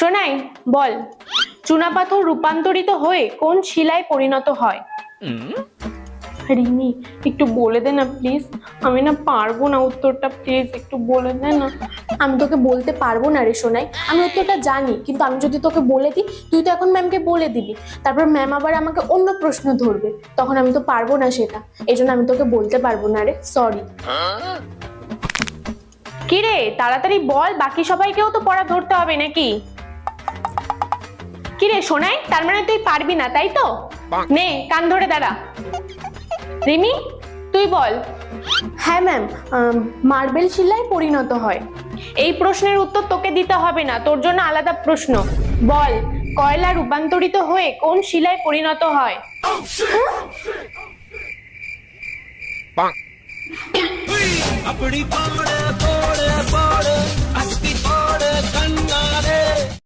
শোনাই বল, চুনাপাথর রূপান্তরিত হয়ে কোন শিলায় পরিণত হয়? রিমি একটু বলে দে না প্লিজ, আমি না পারবো না উত্তরটা, প্লিজ একটু বলে দে না। আমি তোকে বলতে পারবো না রে সোনাই, আমি উত্তরটা জানি, কিন্তু আমি যদি তোকে বলে দিই তুই তো এখন ম্যামকে বলে দিবি, তারপর ম্যাম আবার আমাকে অন্য প্রশ্ন ধরবে, তখন আমি তো পারবো না সেটা, এই জন্য আমি তোকে বলতে পারবো না রে, সরি। কি রে তাড়াতাড়ি বল, বাকি সবাইকেও তো পড়া ধরতে হবে নাকি? কি রে শোনাই, তার মানে তুই পারবি না তাই তো? নে কান ধরে দাঁড়া। রিমি তুই বল। হ্যাঁ ম্যাম, মার্বেল শিলায় পরিণত হয়। এই প্রশ্নের উত্তর তোকে দিতে হবে না, তোর জন্য আলাদা প্রশ্ন। বল, কয়লা রূপান্তরিত হয়ে কোন শিলায় পরিণত হয়? अपनी